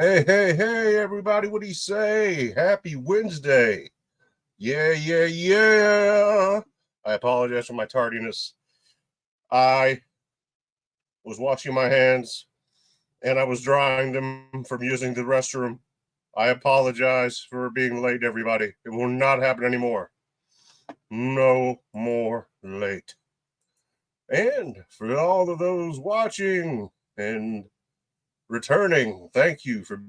Hey, everybody, what do you say? Happy Wednesday. Yeah. I apologize for my tardiness. I was washing my hands and I was drying them from using the restroom. I apologize for being late, everybody. It will not happen anymore. No more late. And for all of those watching and returning, thank you for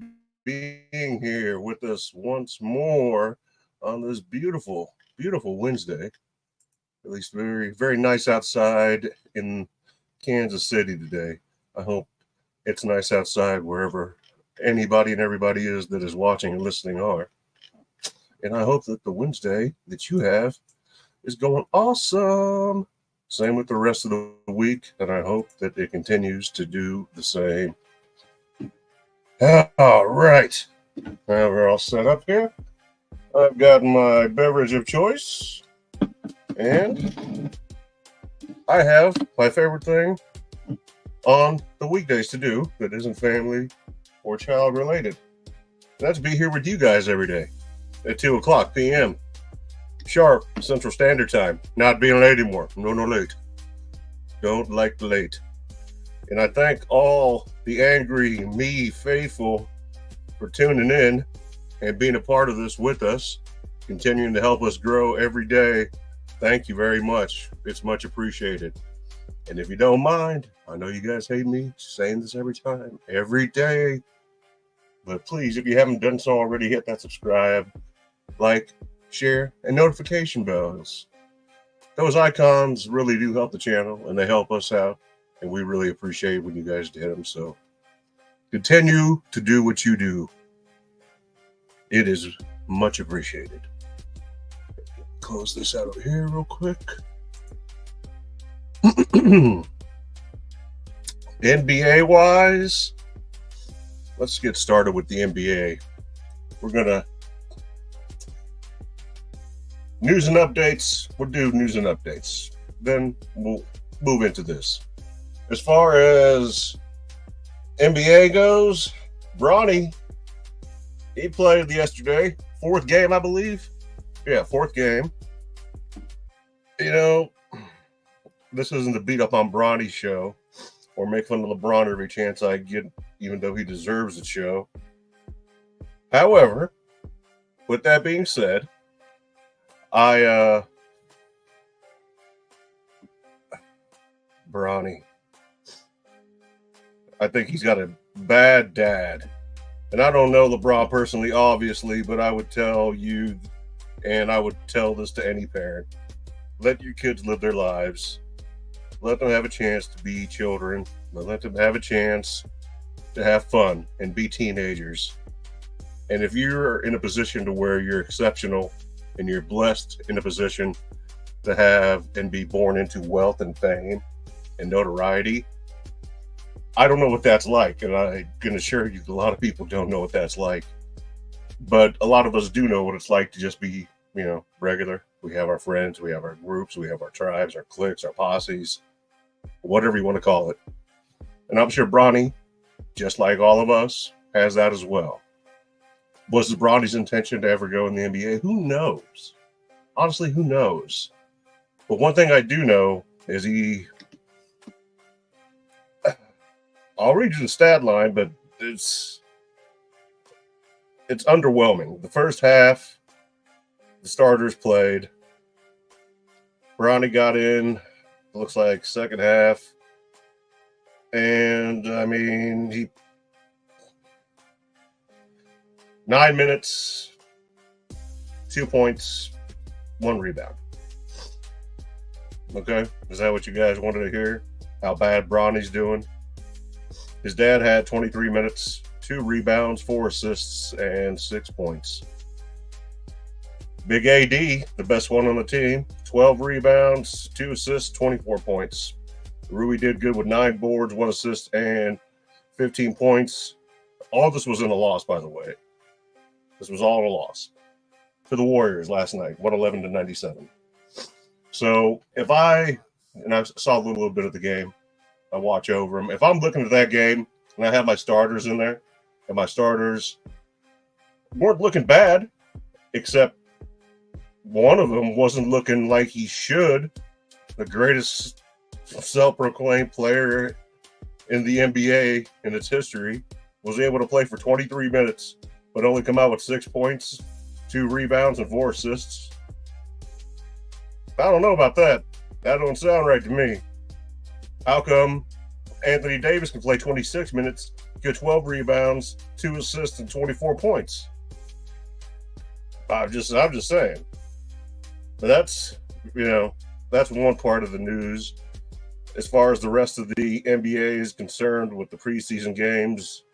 being here with us once more on this beautiful Wednesday. At least very nice outside in Kansas City today. I hope it's nice outside wherever anybody and everybody is that is watching and listening are. And I hope that the Wednesday that you have is going awesome. Same with the rest of the week, and I hope that it continues to do the same. All right. Now we're all set up here. I've got my beverage of choice, and I have my favorite thing on the weekdays to do that isn't family or child related. That's be here with you guys every day at 2 o'clock p.m. sharp Central Standard Time. Not being late anymore. No late. Don't like the late. And I thank all the angry me faithful for tuning in and being a part of this with us, continuing to help us grow every day. Thank you very much. It's much appreciated. And if you don't mind, I know you guys hate me saying this every time, every day. But please, if you haven't done so already, hit that subscribe, like, share, and notification bells. Those icons really do help the channel, and they help us out. And we really appreciate when you guys hit them. So continue to do what you do. It is much appreciated. Close this out over here real quick. NBA wise, let's get started with the NBA. We're gonna news and updates. We'll do news and updates. Then we'll move into this. As far as NBA goes, Bronny, he played yesterday. Fourth game, I believe. Yeah, fourth game. You know, this isn't the beat up on Bronny's show or make fun of LeBron every chance I get, even though he deserves the show. However, with that being said, Bronny, I think he's got a bad dad. And I don't know LeBron personally, obviously, but I would tell you, and I would tell this to any parent, let your kids live their lives. Let them have a chance to be children. Let them have a chance to have fun and be teenagers. And if you're in a position to where you're exceptional and you're blessed in a position to have and be born into wealth and fame and notoriety, I don't know what that's like, and I can assure you that a lot of people don't know what that's like. But a lot of us do know what it's like to just be, regular. We have our friends, we have our groups, we have our tribes, our cliques, our posses, whatever you want to call it. And I'm sure Bronny, just like all of us, has that as well. Was it Bronny's intention to ever go in the NBA? Who knows? Honestly, who knows? But one thing I do know is I'll read you the stat line, but it's underwhelming. The first half, the starters played. Bronny got in, it looks like second half. And, he 9 minutes, 2 points, 1 rebound. Okay? Is that what you guys wanted to hear? How bad Bronny's doing? His dad had 23 minutes, 2 rebounds, 4 assists, and 6 points. Big AD, the best one on the team, 12 rebounds, 2 assists, 24 points. Rui did good with 9 boards, 1 assist, and 15 points. All this was in a loss, by the way. This was all a loss to the Warriors last night, 111-97. So if I saw a little bit of the game, I watch over them. If I'm looking at that game and I have my starters in there and my starters weren't looking bad, except one of them wasn't looking like he should. The greatest self-proclaimed player in the NBA in its history was able to play for 23 minutes, but only come out with 6 points, 2 rebounds, and 4 assists. I don't know about that. That don't sound right to me. How come Anthony Davis can play 26 minutes, get 12 rebounds, 2 assists, and 24 points? I'm just saying. But that's one part of the news. As far as the rest of the NBA is concerned with the preseason games,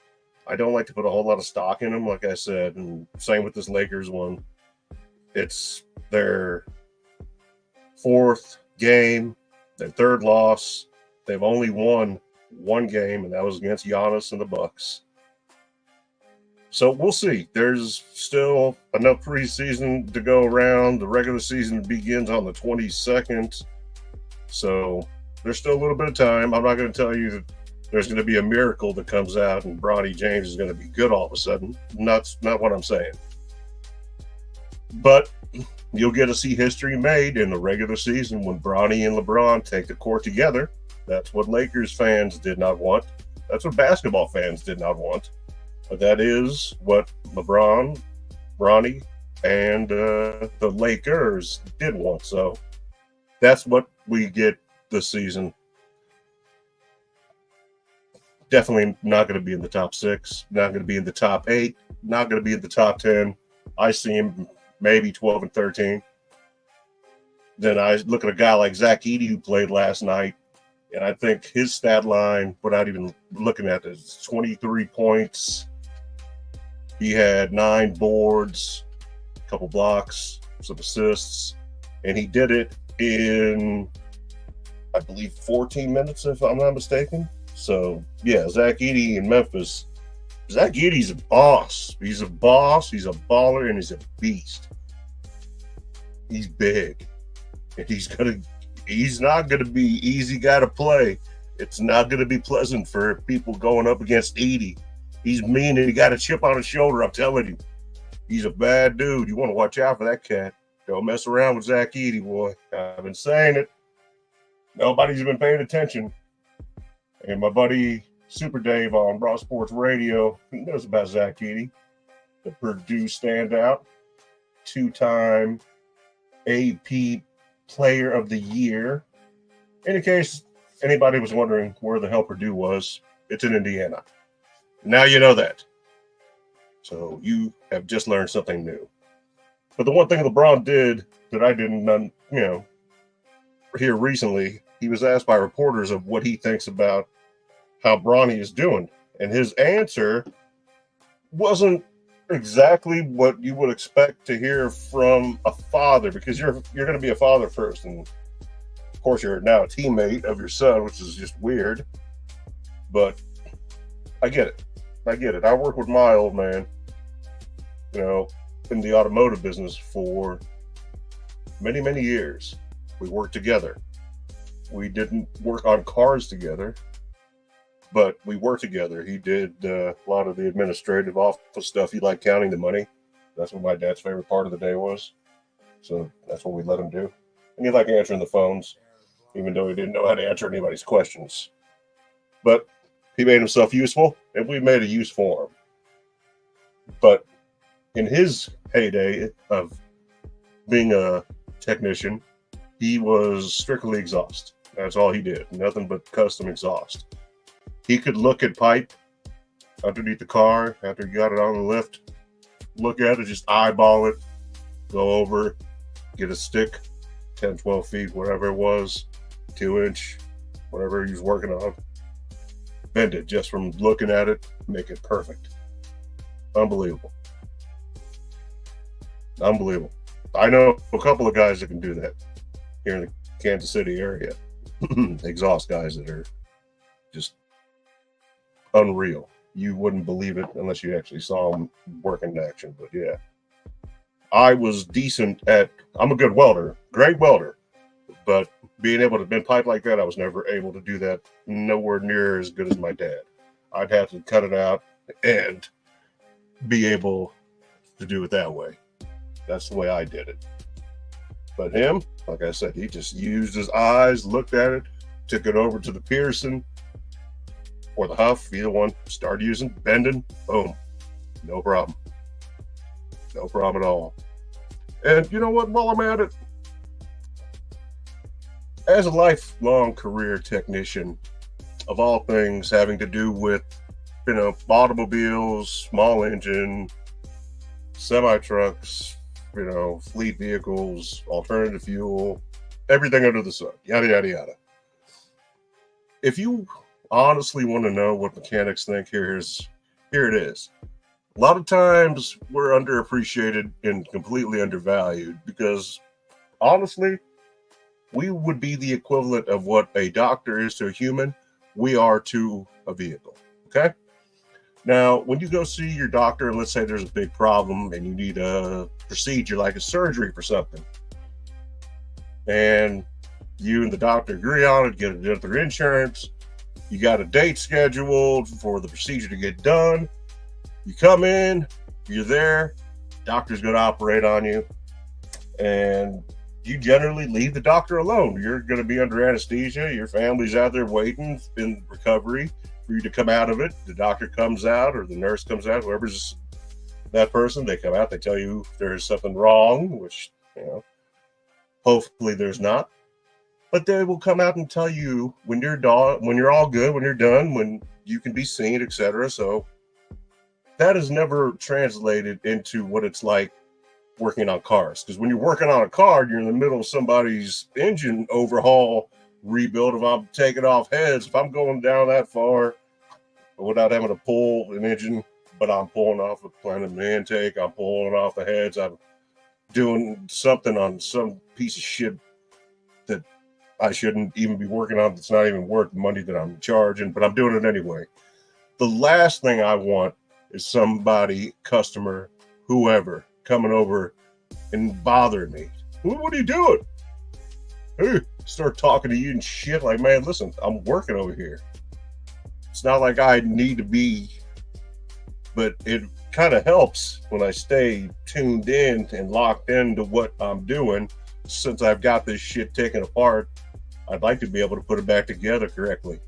I don't like to put a whole lot of stock in them, like I said, and same with this Lakers one. It's their 4th game, their 3rd loss. They've only won 1 game, and that was against Giannis and the Bucks. So we'll see. There's still enough preseason to go around. The regular season begins on the 22nd. So there's still a little bit of time. I'm not going to tell you that there's going to be a miracle that comes out and Bronny James is going to be good all of a sudden. That's not what I'm saying. But you'll get to see history made in the regular season when Bronny and LeBron take the court together. That's what Lakers fans did not want. That's what basketball fans did not want. But that is what LeBron, Bronny, and the Lakers did want. So that's what we get this season. Definitely not going to be in the top 6, not going to be in the top 8, not going to be in the top 10. I see him maybe 12 and 13. Then I look at a guy like Zach Edey who played last night, and I think his stat line, without even looking at it, is 23 points. He had 9 boards, a couple blocks, some assists, and he did it in, I believe, 14 minutes, if I'm not mistaken. So, yeah, Zach Edey in Memphis. Zach Edey's a boss. He's a boss, he's a baller, and he's a beast. He's big. And he's not going to be easy guy to play. It's not going to be pleasant for people going up against Edey. He's mean and he got a chip on his shoulder, I'm telling you. He's a bad dude. You want to watch out for that cat. Don't mess around with Zach Edey, boy. I've been saying it. Nobody's been paying attention. And my buddy Super Dave on Raw Sports Radio, he knows about Zach Edey, the Purdue standout, 2-time AP Player of the Year. In case anybody was wondering where the hell Purdue was, it's in Indiana. Now you know that. So you have just learned something new. But the one thing LeBron did that I didn't, hear recently, he was asked by reporters of what he thinks about how Bronny is doing. And his answer wasn't exactly what you would expect to hear from a father, because you're going to be a father first. And of course, you're now a teammate of your son, which is just weird. But I get it. I work with my old man, in the automotive business for many, many years. We worked together. We didn't work on cars together, but we worked together. He did a lot of the administrative office stuff. He liked counting the money. That's what my dad's favorite part of the day was. So that's what we let him do. And he liked answering the phones, even though he didn't know how to answer anybody's questions. But he made himself useful, and we made a use for him. But in his heyday of being a technician, he was strictly exhaust. That's all he did. Nothing but custom exhaust. He could look at pipe underneath the car after he got it on the lift, look at it, just eyeball it, go over, get a stick, 10, 12 feet, whatever it was, 2-inch, whatever he was working on, bend it just from looking at it, make it perfect. Unbelievable. I know a couple of guys that can do that here in the Kansas City area. Exhaust guys that are just unreal. You wouldn't believe it unless you actually saw them work in action. But yeah, I was decent I'm a good welder, great welder, but being able to bend pipe like that, I was never able to do that nowhere near as good as my dad. I'd have to cut it out and be able to do it that way. That's the way I did it. But him, like I said, he just used his eyes, looked at it, took it over to the Pearson or the Huff, either one, started using, bending, boom, no problem. No problem at all. And you know what, while I'm at it, as a lifelong career technician of all things having to do with, automobiles, small engine, semi-trucks, fleet vehicles, alternative fuel, everything under the sun, yada, yada, yada. If you honestly want to know what mechanics think, here it is. A lot of times we're underappreciated and completely undervalued because, honestly, we would be the equivalent of what a doctor is to a human, we are to a vehicle, okay? Now, when you go see your doctor, and let's say there's a big problem and you need a procedure like a surgery for something, and you and the doctor agree on it, get it done through insurance, you got a date scheduled for the procedure to get done, you come in, you're there, doctor's going to operate on you, and you generally leave the doctor alone. You're going to be under anesthesia. Your family's out there waiting in recovery for you to come out of it. The doctor comes out or the nurse comes out, whoever's that person, they come out, they tell you there's something wrong, which, hopefully there's not. But they will come out and tell you when you're all good, when you're done, when you can be seen, etc. So that is never translated into what it's like working on cars, because when you're working on a car, you're in the middle of somebody's engine overhaul rebuild. If I'm taking off heads, if I'm going down that far without having to pull an engine, but I'm pulling off the planet of the intake, I'm pulling off the heads, I'm doing something on some piece of shit that I shouldn't even be working on, that's not even worth the money that I'm charging, but I'm doing it anyway. The last thing I want is somebody, customer, whoever, coming over and bothering me. What are you doing? Hey, start talking to you and shit like, man, listen, I'm working over here. It's not like I need to be, but it kind of helps when I stay tuned in and locked into what I'm doing. Since I've got this shit taken apart, I'd like to be able to put it back together correctly.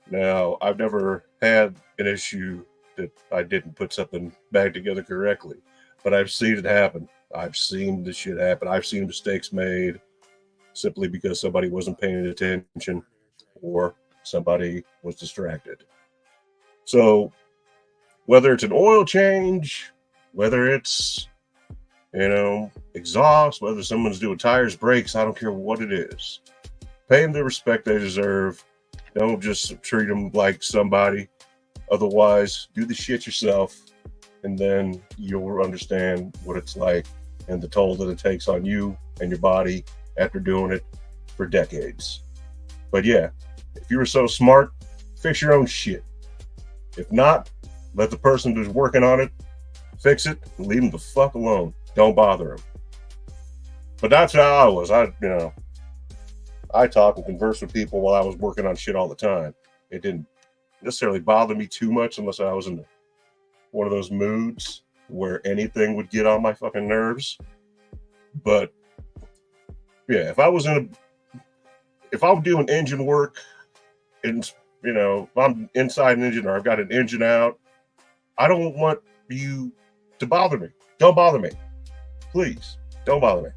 Now, I've never had an issue that I didn't put something back together correctly, but I've seen it happen. I've seen this shit happen. I've seen mistakes made simply because somebody wasn't paying attention or somebody was distracted. So whether it's an oil change, whether it's, exhaust, whether someone's doing tires, brakes, I don't care what it is. Pay them the respect they deserve. Don't just treat them like somebody. Otherwise, do the shit yourself, and then you'll understand what it's like and the toll that it takes on you and your body after doing it for decades. But yeah, if you were so smart, fix your own shit. If not, let the person who's working on it fix it and leave them the fuck alone. Don't bother them. But that's how I was. I talk and converse with people while I was working on shit all the time. It didn't necessarily bother me too much unless I was in one of those moods where anything would get on my fucking nerves. But yeah, if I'm doing engine work and, if I'm inside an engine or I've got an engine out, I don't want you to bother me. Don't bother me. Please, don't bother me.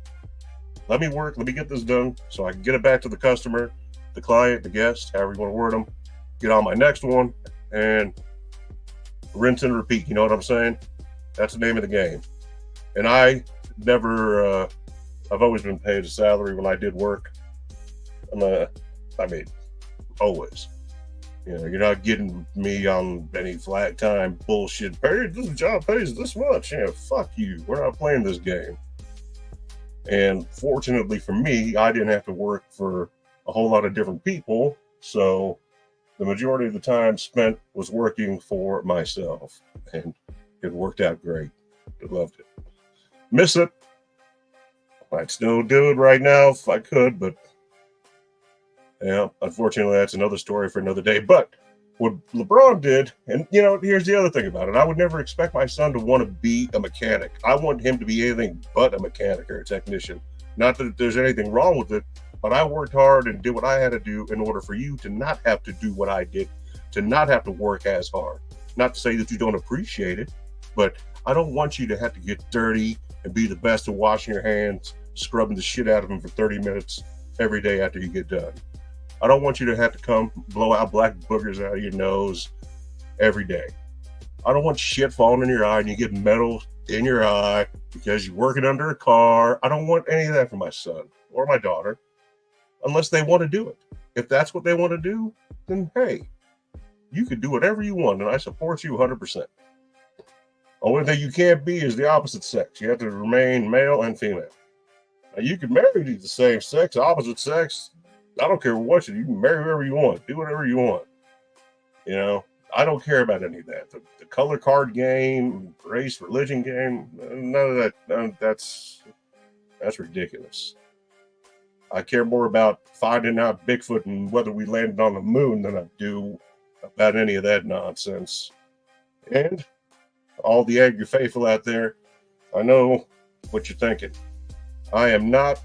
Let me work. Let me get this done so I can get it back to the customer, the client, the guest, however you want to word them. Get on my next one and rinse and repeat. You know what I'm saying? That's the name of the game. And I never, I've always been paid a salary when I did work. Always. You're not getting me on any flat time bullshit. Hey, this job pays this much. Yeah, fuck you. We're not playing this game. And fortunately for me, I didn't have to work for a whole lot of different people. So the majority of the time spent was working for myself. And it worked out great. I loved it. Miss it. I'd still do it right now if I could, but yeah, unfortunately, that's another story for another day. But What LeBron did, and here's the other thing about it. I would never expect my son to want to be a mechanic. I want him to be anything but a mechanic or a technician. Not that there's anything wrong with it, but I worked hard and did what I had to do in order for you to not have to do what I did, to not have to work as hard. Not to say that you don't appreciate it, but I don't want you to have to get dirty and be the best at washing your hands, scrubbing the shit out of them for 30 minutes every day after you get done. I don't want you to have to come blow out black boogers out of your nose every day. I don't want shit falling in your eye and you get metal in your eye because you're working under a car. I don't want any of that for my son or my daughter unless they want to do it. If that's what they want to do, then hey, you can do whatever you want and I support you 100%. Only thing you can't be is the opposite sex. You have to remain male and female. Now, you can marry the same sex, opposite sex. I don't care what you can marry whoever you want, do whatever you want. I don't care about any of that. The color card game, race, religion game, none of that. That's ridiculous. I care more about finding out Bigfoot and whether we landed on the moon than I do about any of that nonsense. And all the angry faithful out there, I know what you're thinking. I am not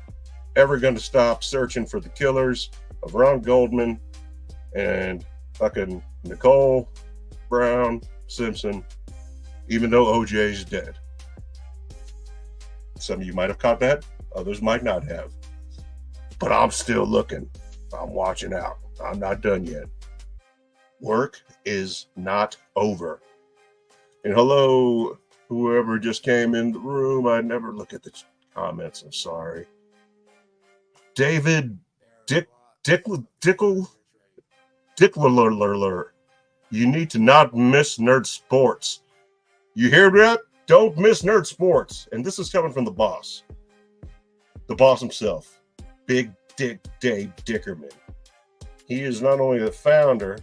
ever going to stop searching for the killers of Ron Goldman and fucking Nicole Brown Simpson, even though OJ's dead. Some of you might have caught that, others might not have. But I'm still looking. I'm watching out. I'm not done yet. Work is not over. And hello, whoever just came in the room. I never look at the comments. I'm sorry. David Dickler. You need to not miss Nerd Sports. You hear that? Don't miss Nerd Sports. And this is coming from the boss himself, Big Dick Dave Dickerman. He is not only the founder,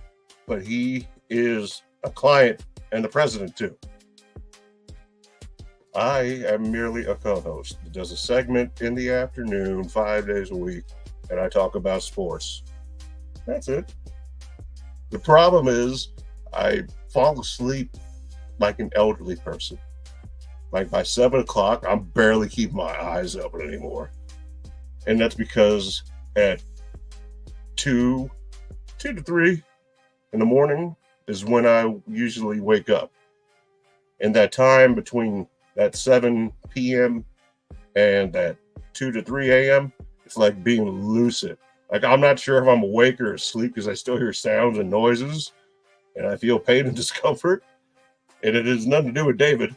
but he is a client and the president too. I am merely a co-host that does a segment in the afternoon, 5 days a week, and I talk about sports. That's it. The problem is I fall asleep like an elderly person. Like by 7 o'clock, I'm barely keeping my eyes open anymore. And that's because at 2 to 3 in the morning is when I usually wake up. And that time between that 7 p.m. and that 2 to 3 a.m., it's like being lucid. Like I'm not sure if I'm awake or asleep because I still hear sounds and noises and I feel pain and discomfort. And it has nothing to do with David.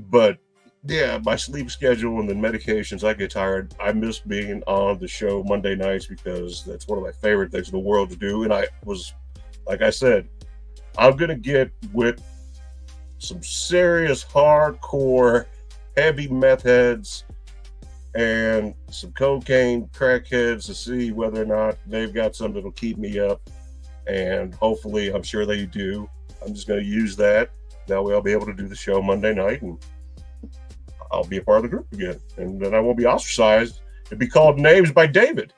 But yeah, my sleep schedule and the medications, I get tired. I miss being on the show Monday nights because that's one of my favorite things in the world to do. And I was, like I said, I'm going to get with some serious hardcore heavy meth heads and some cocaine crackheads to see whether or not they've got something that'll keep me up. And hopefully, I'm sure they do. I'm just going to use that. That way I'll be able to do the show Monday night and I'll be a part of the group again. And then I won't be ostracized. It'd be called Names by David.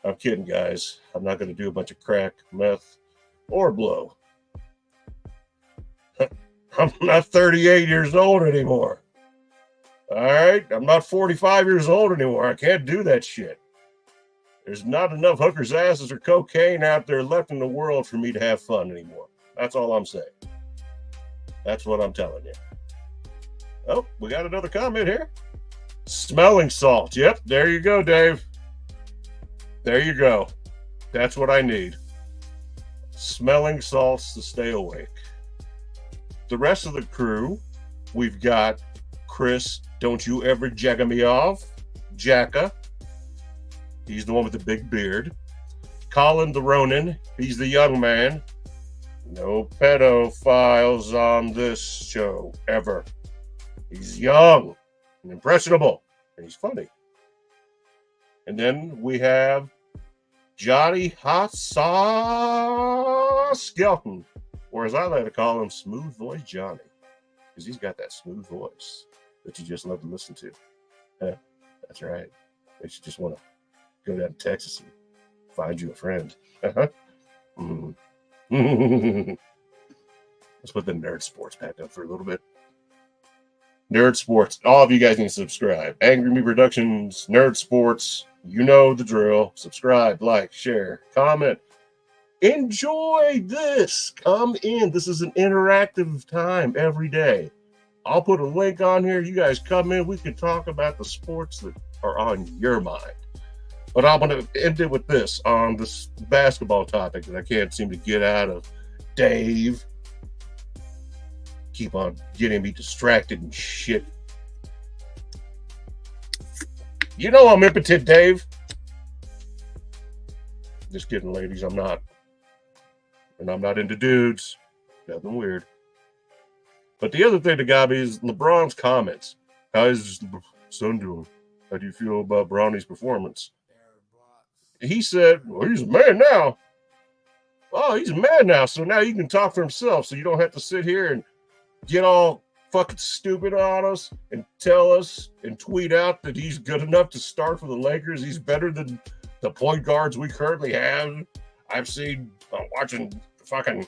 I'm kidding, guys. I'm not going to do a bunch of crack, meth, or blow. I'm not 38 years old anymore. All right? I'm not 45 years old anymore. I can't do that shit. There's not enough hookers' asses or cocaine out there left in the world for me to have fun anymore. That's all I'm saying. That's what I'm telling you. Oh, we got another comment here. Smelling salt. Yep, there you go, Dave. There you go. That's what I need. Smelling salts to stay awake. The rest of the crew, we've got Chris, don't you ever jacka me off. Jacka. He's the one with the big beard. Colin the Ronin. He's the young man. No pedophiles on this show, ever. He's young and impressionable, and he's funny. And then we have Johnny Hot Sauce Skelton, or as I like to call him, Smooth Voice Johnny, because he's got that smooth voice that you just love to listen to. That's right. Makes you just want to go down to Texas and find you a friend. Let's put the Nerd Sports back up for a little bit. Nerd Sports. All of you guys need to subscribe. Angry Me Productions, Nerd Sports. You know the drill. Subscribe, like, share, comment. Enjoy this. Come in. This is an interactive time every day. I'll put a link on here. You guys come in. We can talk about the sports that are on your mind. But I'm going to end it with this on this basketball topic that I can't seem to get out of Dave. Keep on getting me distracted and shit. You know I'm impotent, Dave. Just kidding, ladies. I'm not. And I'm not into dudes. Nothing weird. But the other thing that got me is LeBron's comments. How is son doing? How do you feel about Bronny's performance? He said, well, he's a man now. Oh, he's a man now. So now he can talk for himself. So you don't have to sit here and get all fucking stupid on us and tell us and tweet out that he's good enough to start for the Lakers. He's better than the point guards we currently have. I've seen, watching fucking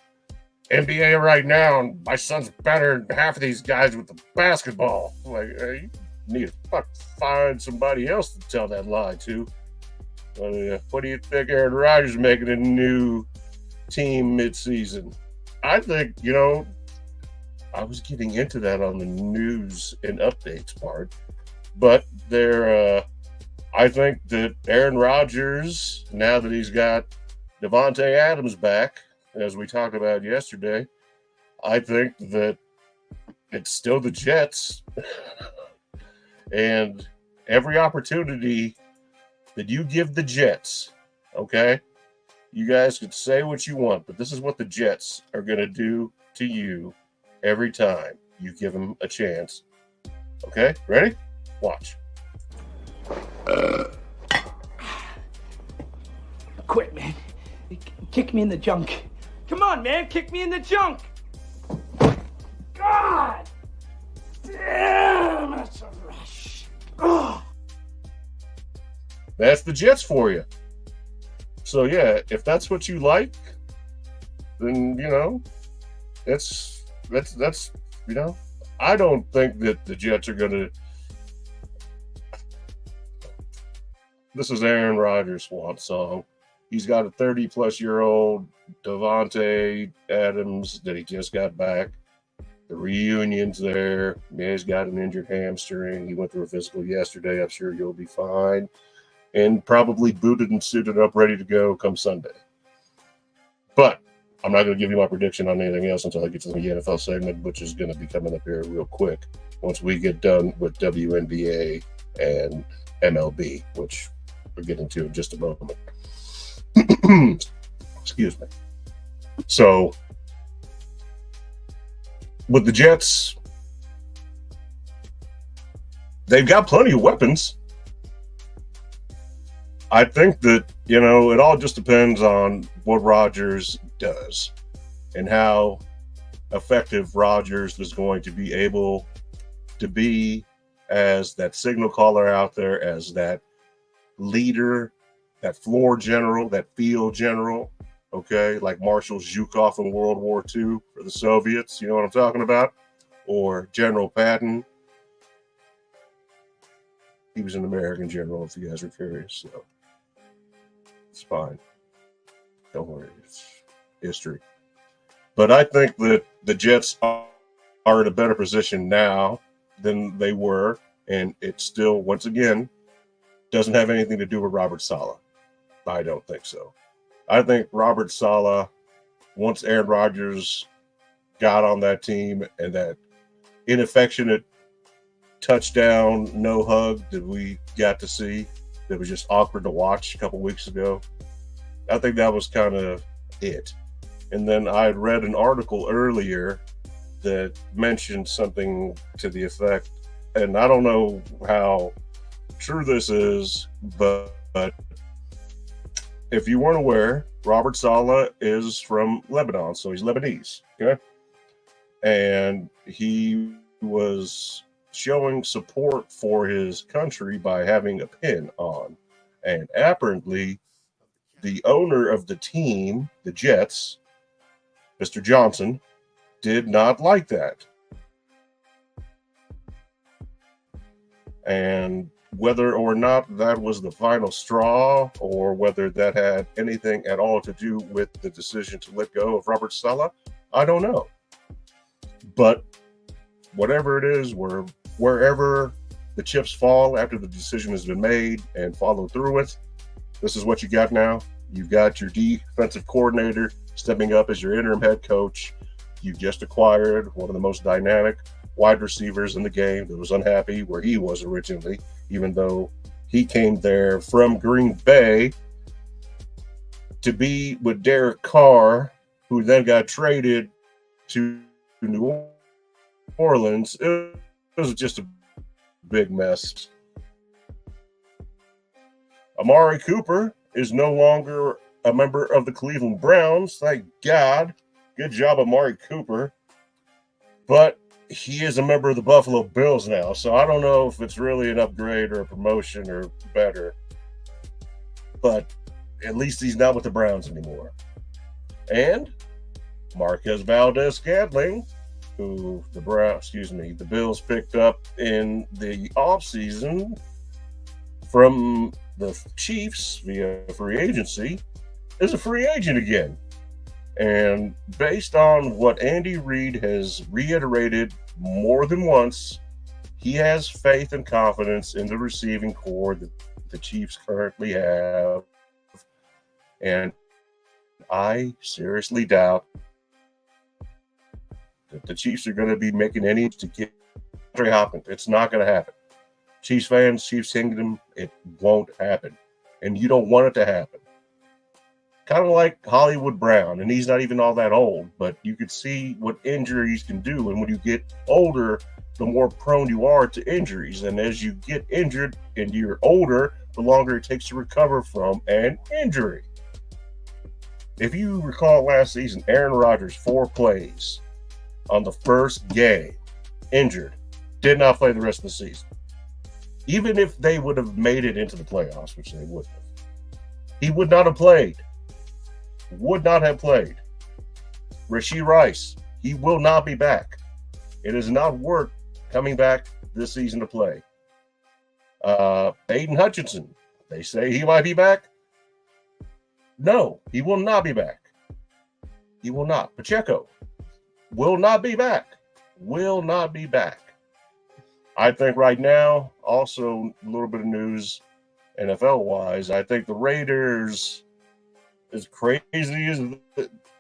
NBA right now, and my son's better than half of these guys with the basketball. Like, you need to find somebody else to tell that lie to. What do you think Aaron Rodgers making a new team midseason? I think, I was getting into that on the news and updates part, but I think that Aaron Rodgers, now that he's got Devontae Adams back, as we talked about yesterday, I think that it's still the Jets. And every opportunity that you give the Jets, okay, you guys could say what you want, but this is what the Jets are going to do to you every time you give them a chance. Okay, ready? Watch. Quit, man. Kick me in the junk. Come on, man. Kick me in the junk. God! Damn, that's a rush. Oh. That's the Jets for you. So, yeah, if that's what you like, then, that's I don't think that the Jets are going to. This is Aaron Rodgers' swan song. He's got a 30-plus-year-old Devontae Adams that he just got back. The reunion's there. Yeah, he's got an injured hamstring. He went through a physical yesterday. I'm sure he'll be fine. And probably booted and suited up, ready to go come Sunday. But I'm not going to give you my prediction on anything else until I get to the NFL segment, which is going to be coming up here real quick once we get done with WNBA and MLB, which we'll get into in just a moment. Excuse me. So, with the Jets, they've got plenty of weapons. I think that, it all just depends on what Rodgers does and how effective Rodgers is going to be able to be as that signal caller out there, as that leader, that floor general, that field general, okay, like Marshal Zhukov in World War II for the Soviets, you know what I'm talking about? Or General Patton. He was an American general, if you guys are curious, so it's fine. Don't worry, it's history. But I think that the Jets are in a better position now than they were, and it still, once again, doesn't have anything to do with Robert Saleh. I don't think so. I think Robert Saleh, once Aaron Rodgers got on that team and that inaffectionate touchdown, no hug that we got to see, that was just awkward to watch a couple weeks ago, I think that was kind of it. And then I had read an article earlier that mentioned something to the effect, and I don't know how true this is, but if you weren't aware, Robert Saleh is from Lebanon, so he's Lebanese, okay? And he was showing support for his country by having a pin on. And apparently, the owner of the team, the Jets, Mr. Johnson, did not like that. And whether or not that was the final straw or whether that had anything at all to do with the decision to let go of Robert Saleh, I don't know. But whatever it is, wherever the chips fall after the decision has been made and follow through it, this is what you got now. You've got your defensive coordinator stepping up as your interim head coach. You just acquired one of the most dynamic wide receivers in the game that was unhappy where he was originally, even though he came there from Green Bay to be with Derek Carr, who then got traded to New Orleans. It was just a big mess. Amari Cooper is no longer a member of the Cleveland Browns. Thank God. Good job, Amari Cooper. But he is a member of the Buffalo Bills now, so I don't know if it's really an upgrade or a promotion or better. But at least he's not with the Browns anymore. And Marquez Valdez-Scantling, who the Bills picked up in the offseason from the Chiefs via free agency, is a free agent again. And based on what Andy Reid has reiterated more than once, he has faith and confidence in the receiving core that the Chiefs currently have. And I seriously doubt that the Chiefs are going to be making any to get Andre Hopkins. It's not going to happen. Chiefs fans, Chiefs Kingdom, it won't happen. And you don't want it to happen. Kind of like Hollywood Brown, and he's not even all that old, but you could see what injuries can do. And when you get older, the more prone you are to injuries. And as you get injured and you're older, the longer it takes to recover from an injury. If you recall last season, Aaron Rodgers, 4 plays on the first game, injured, did not play the rest of the season. Even if they would have made it into the playoffs, which they wouldn't have, he would not have played. Would not have played. Rashee Rice, he will not be back. It is not worth coming back this season to play. Aiden Hutchinson, they say he might be back. No, he will not be back. He will not. Pacheco will not be back. Will not be back. I think right now, also a little bit of news NFL-wise, I think the Raiders, as crazy as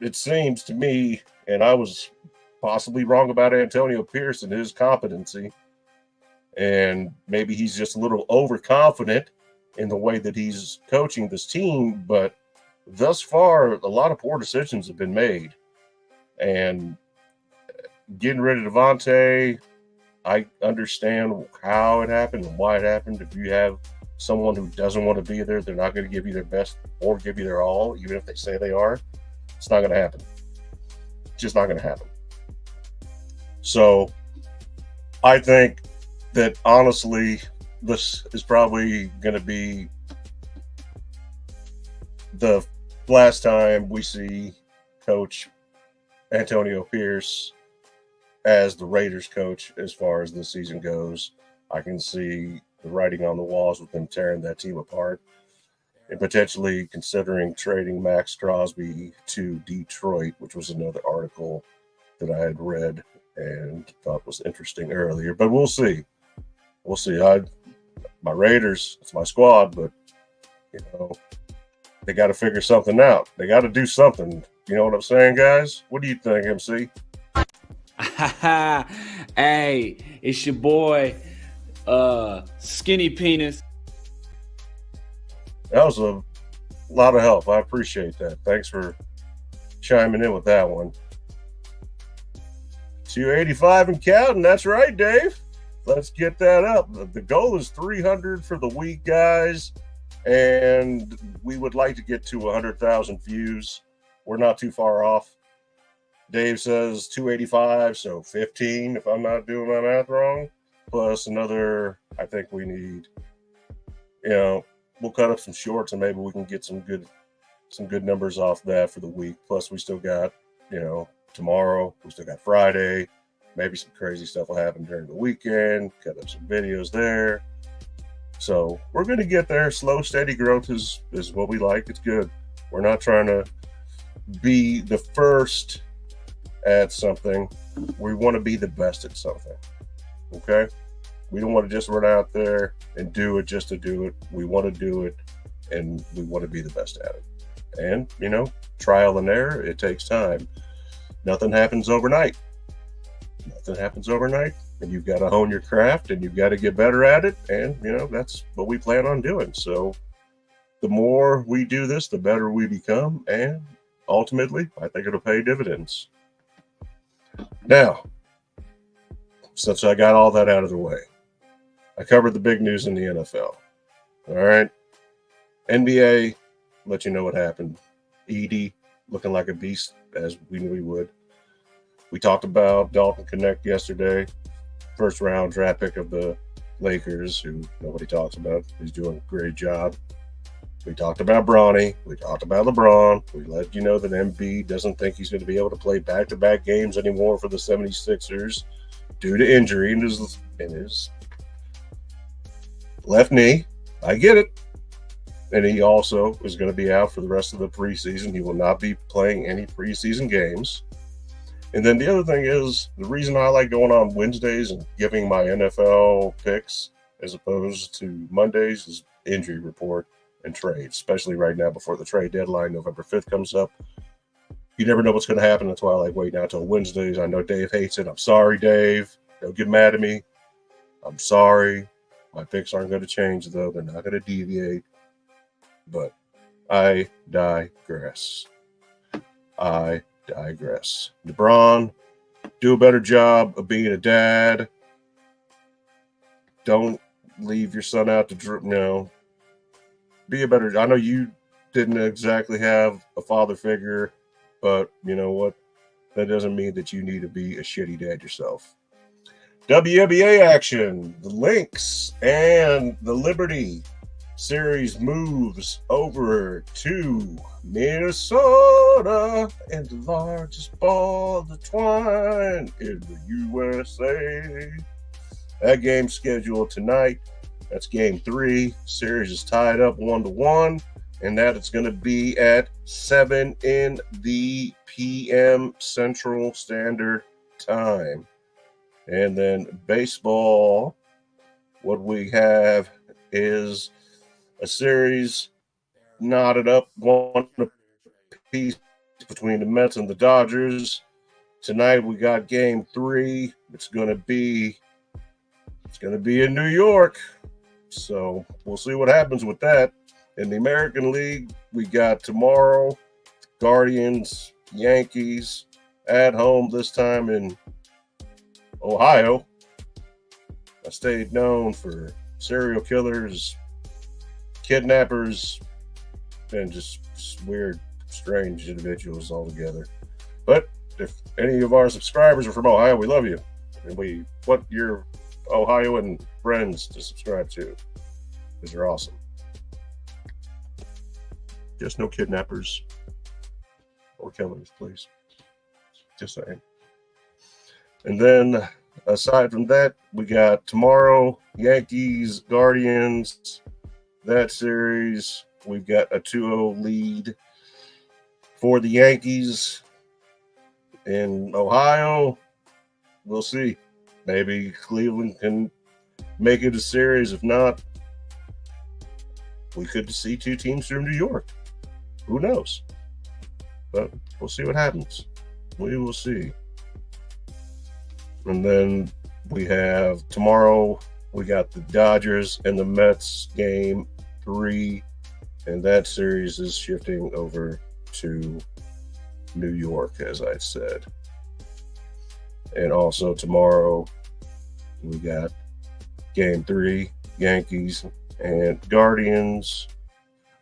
it seems to me, and I was possibly wrong about Antonio Pierce and his competency, and maybe he's just a little overconfident in the way that he's coaching this team, but thus far, a lot of poor decisions have been made. And getting rid of Devontae, I understand how it happened and why it happened. If you have someone who doesn't want to be there, they're not going to give you their best or give you their all, even if they say they are. It's not going to happen. It's just not going to happen. So I think that honestly, this is probably going to be the last time we see Coach Antonio Pierce as the Raiders coach as far as this season goes. I can see the writing on the walls with them tearing that team apart and potentially considering trading Max Crosby to Detroit, which was another article that I had read and thought was interesting earlier. But we'll see. We'll see. My Raiders, it's my squad, but, they got to figure something out. They got to do something. You know what I'm saying, guys? What do you think, MC? Hey, it's your boy, Skinny Penis. That was a lot of help. I appreciate that. Thanks for chiming in with that one. 285 and counting. That's right, Dave. Let's get that up. The goal is 300 for the week, guys. And we would like to get to 100,000 views. We're not too far off. Dave says 285, so 15, if I'm not doing my math wrong. Plus another, I think we need, we'll cut up some shorts and maybe we can get some good numbers off that for the week. Plus we still got tomorrow. We still got Friday. Maybe some crazy stuff will happen during the weekend. Cut up some videos there. So we're going to get there. Slow, steady growth is what we like. It's good. We're not trying to be the first at something. We want to be the best at something. Okay? We don't want to just run out there and do it just to do it. We want to do it, and we want to be the best at it. And, trial and error, it takes time. Nothing happens overnight. And you've got to hone your craft, and you've got to get better at it. And, that's what we plan on doing. So the more we do this, the better we become. And ultimately, I think it'll pay dividends. Now, since I got all that out of the way, I covered the big news in the NFL. All right. NBA, let you know what happened. Edie looking like a beast, as we knew he would. We talked about Dalton Connect yesterday, first round draft pick of the Lakers, who nobody talks about. He's doing a great job. We talked about Bronny. We talked about LeBron. We let you know that Embiid doesn't think he's going to be able to play back-to-back games anymore for the 76ers due to injury in his left knee. I get it. And he also is going to be out for the rest of the preseason. He will not be playing any preseason games. And then the other thing is, the reason I like going on Wednesdays and giving my NFL picks as opposed to Mondays is injury report and trade, especially right now before the trade deadline. November 5th comes up. You never know what's going to happen. That's why I like waiting out till Wednesdays. I know Dave hates it. I'm sorry, Dave. Don't get mad at me. I'm sorry. My picks aren't going to change, though. They're not going to deviate. But I digress. LeBron, do a better job of being a dad. Don't leave your son out to be a better. I know you didn't exactly have a father figure, but you know what? That doesn't mean that you need to be a shitty dad yourself. WNBA action. The Lynx and the Liberty series moves over to Minnesota, and the largest ball of the twine in the USA. That game scheduled tonight. That's game 3. Series is tied up 1-1, and that is going to be at 7 in the p.m. Central Standard Time. And then baseball, what we have is a series knotted up 1 apiece between the Mets and the Dodgers. Tonight we got game 3. It's going to be in New York. So we'll see what happens with that. In the American League, we got tomorrow Guardians, Yankees at home, this time in Ohio, a state known for serial killers, kidnappers, and just weird, strange individuals altogether. But if any of our subscribers are from Ohio, we love you. And we want your Ohioan friends to subscribe to, because they're awesome. Just no kidnappers or killers, please. Just saying. And then, aside from that, we got tomorrow, Yankees, Guardians. That series, we've got a 2-0 lead for the Yankees. In Ohio, we'll see. Maybe Cleveland can make it a series. If not, we could see 2 teams from New York. Who knows? But we'll see what happens. We will see. And then we have tomorrow, we got the Dodgers and the Mets game 3. And that series is shifting over to New York, as I said. And also tomorrow, we got game 3, Yankees and Guardians.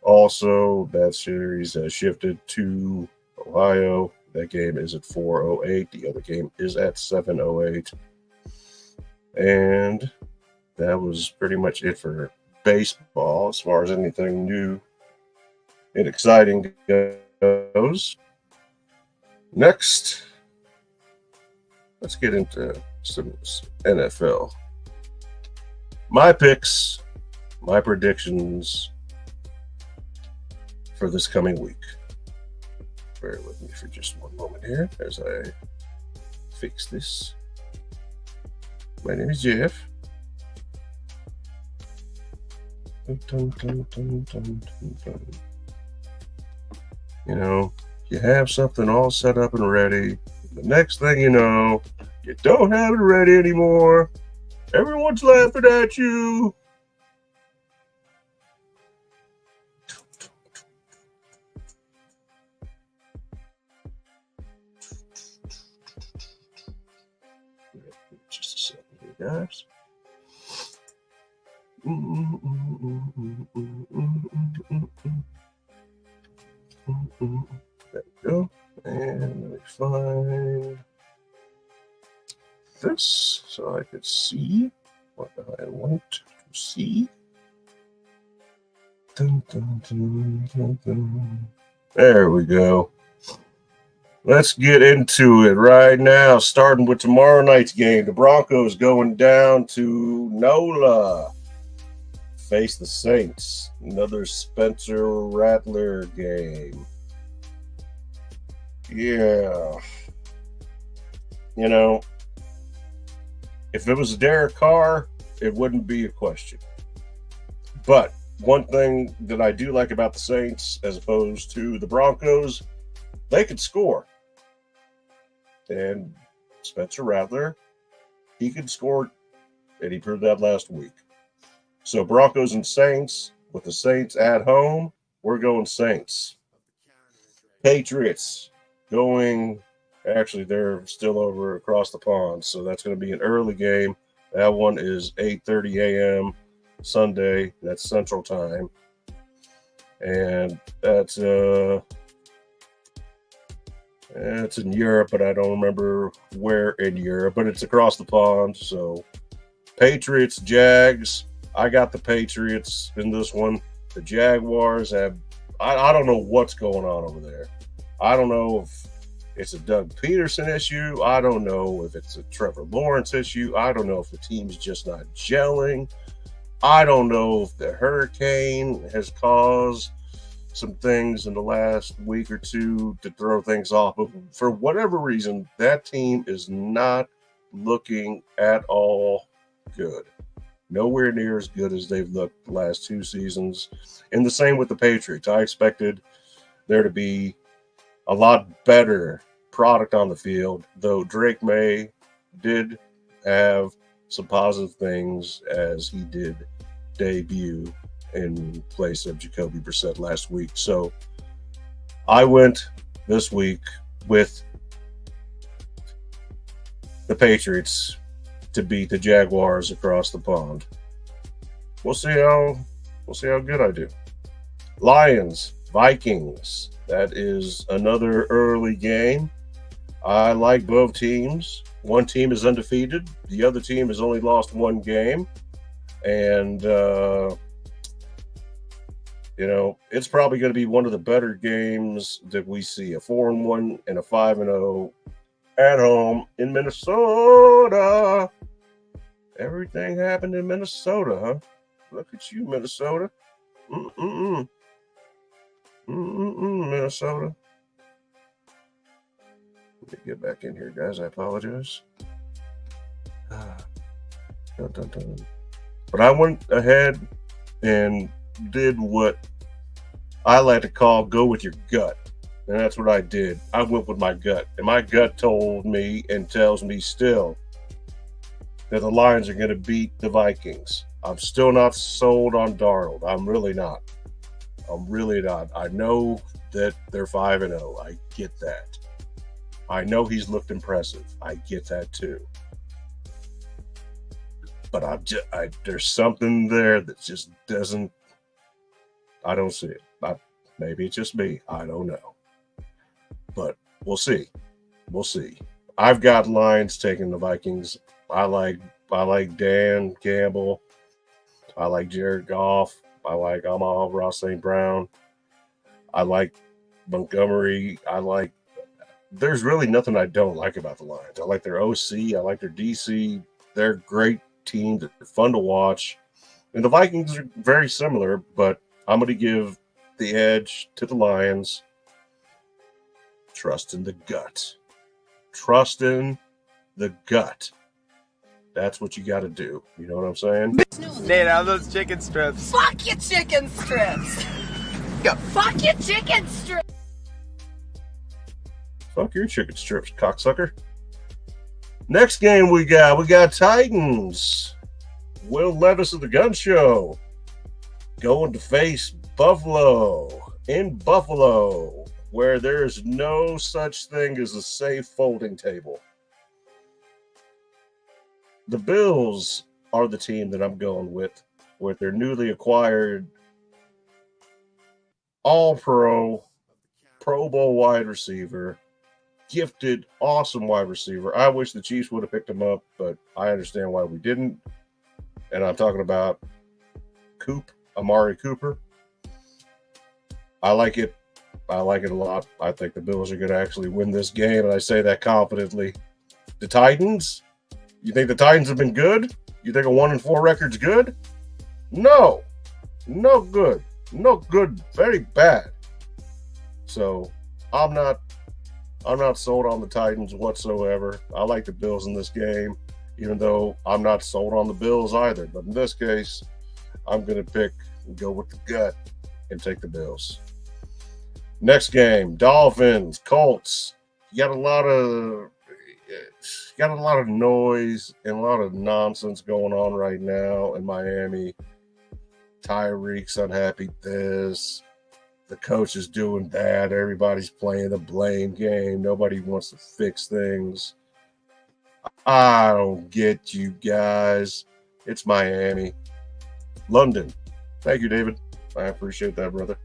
Also, that series has shifted to Ohio. That game is at 4:08. The other game is at 7:08. And that was pretty much it for baseball as far as anything new and exciting goes. Next, let's get into some NFL. My picks, my predictions for this coming week. Bear with me for just one moment here as I fix this. My name is Jeff. You know, you have something all set up and ready. The next thing you know, you don't have it ready anymore. Everyone's laughing at you. Just a second here, guys. There we go. And let me find this so I could see what I want to see. Dun, dun, dun, dun, dun. There we go. Let's get into it right now, starting with tomorrow night's game. The Broncos going down to NOLA. Face the Saints. Another Spencer Rattler game. Yeah. You know, if it was Derek Carr, it wouldn't be a question. But one thing that I do like about the Saints as opposed to the Broncos, they could score. And Spencer Rattler, he could score, and he proved that last week. So Broncos and Saints, with the Saints at home, we're going Saints. Patriots going, actually they're still over across the pond, so that's going to be an early game. That one is 8:30 a.m. Sunday. That's Central Time. And that's it's in Europe, but I don't remember where in Europe, but it's across the pond. So Patriots, Jags. I got the Patriots in this one. The Jaguars have, I don't know what's going on over there. I don't know if it's a Doug Peterson issue. I don't know if it's a Trevor Lawrence issue. I don't know if the team's just not gelling. I don't know if the hurricane has caused some things in the last week or two to throw things off. But for whatever reason, that team is not looking at all good. Nowhere near as good as they've looked the last two seasons. And the same with the Patriots. I expected there to be a lot better product on the field, though Drake May did have some positive things as he did debut in place of Jacoby Brissett last week. So I went this week with the Patriots to beat the Jaguars across the pond. We'll see how good I do. Lions, Vikings. That is another early game. I like both teams. One team is undefeated. The other team has only lost one game. And, it's probably going to be one of the better games that we see. A 4-1 and a 5-0 at home in Minnesota. Everything happened in Minnesota, huh? Look at you, Minnesota. Minnesota. Let me get back in here, guys. I apologize. But I went ahead and did what I like to call go with your gut. And that's what I did. I went with my gut. And my gut told me and tells me still that the Lions are going to beat the Vikings. I'm still not sold on Darnold. I'm really not. I know that they're 5-0. I get that. I know he's looked impressive. I get that too. But there's something there that just doesn't. I don't see it. Maybe it's just me. I don't know. But we'll see. I've got Lions taking the Vikings. I like Dan Campbell. I like Jared Goff. I like Amon-Ra St. Brown. I like Montgomery. I like there's really nothing I don't like about the Lions. I like their OC. I like their DC. They're a great team. They're fun to watch. And the Vikings are very similar, but I'm going to give the edge to the Lions. Trust in the gut. Trust in the gut. That's what you got to do. You know what I'm saying? Nate, how those chicken strips? Fuck your chicken strips! Go. Fuck your chicken strips! Fuck your chicken strips, cocksucker. Next game we got Titans. Will Levis of the Gun Show going to face Buffalo in Buffalo, where there's no such thing as a safe folding table. The Bills are the team that I'm going with their newly acquired All-Pro, Pro Bowl wide receiver, gifted, awesome wide receiver. I wish the Chiefs would have picked him up, but I understand why we didn't. And I'm talking about Amari Cooper. I like it. I like it a lot. I think the Bills are going to actually win this game, and I say that confidently. The Titans? You think the Titans have been good? You think a 1-4 record's good? No. No good. No good. Very bad. So I'm not sold on the Titans whatsoever. I like the Bills in this game, even though I'm not sold on the Bills either. But in this case, I'm going to go with the gut and take the Bills. Next game, Dolphins, Colts. You got a lot of noise and a lot of nonsense going on right now in Miami. Tyreek's unhappy this. The coach is doing that. Everybody's playing the blame game. Nobody wants to fix things. I don't get you guys. It's Miami. London. Thank you, David. I appreciate that, brother.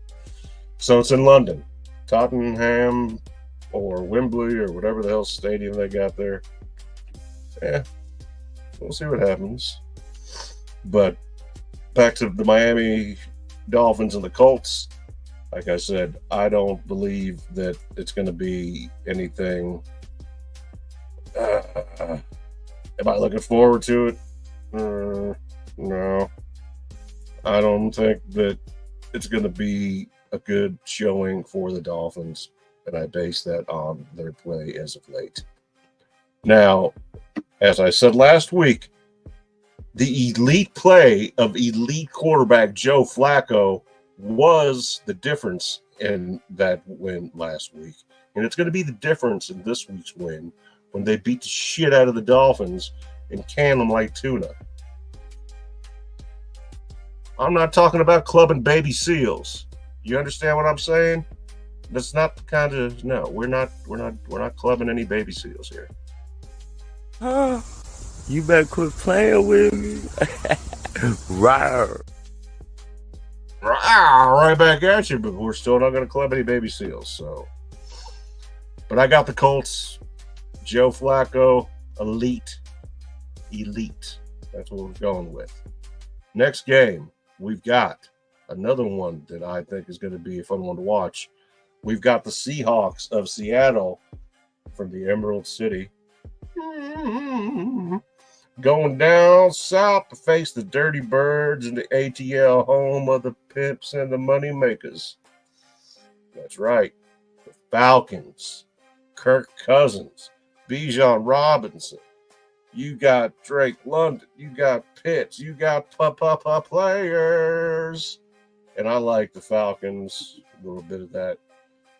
So it's in London. Tottenham or Wembley or whatever the hell stadium they got there. Yeah, we'll see what happens. But back to the Miami Dolphins and the Colts. Like I said, I don't believe that it's going to be anything. Am I looking forward to it? No. I don't think that it's going to be a good showing for the Dolphins, and I base that on their play as of late. Now, as I said last week, the elite play of elite quarterback Joe Flacco was the difference in that win last week. And it's going to be the difference in this week's win when they beat the shit out of the Dolphins and can them like tuna. I'm not talking about clubbing baby seals. You understand what I'm saying? That's not the kind of we're not clubbing any baby seals here. You better quit playing with me. Rawr. Right back at you, but we're still not going to club any baby seals. So, but I got the Colts. Joe Flacco, elite. That's what we're going with. Next game, we've got another one that I think is going to be a fun one to watch. We've got the Seahawks of Seattle from the Emerald City going down south to face the Dirty Birds in the ATL, home of the pimps and the money makers. That's right. The Falcons, Kirk Cousins, Bijan Robinson. You got Drake London. You got Pitts. You got players. And I like the Falcons, a little bit of that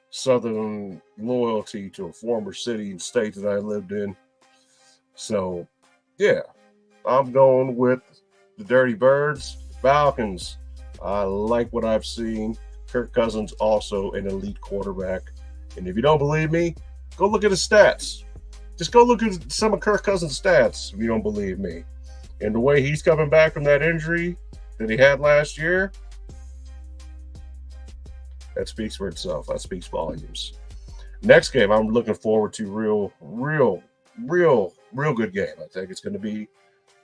Southern loyalty to a former city and state that I lived in. So, yeah, I'm going with the Dirty Birds, Falcons. I like what I've seen. Kirk Cousins, also an elite quarterback. And if you don't believe me, go look at his stats. Just go look at some of Kirk Cousins' stats if you don't believe me. And the way he's coming back from that injury that he had last year, that speaks for itself. That speaks volumes. Next game, I'm looking forward to real good game. I think it's going to be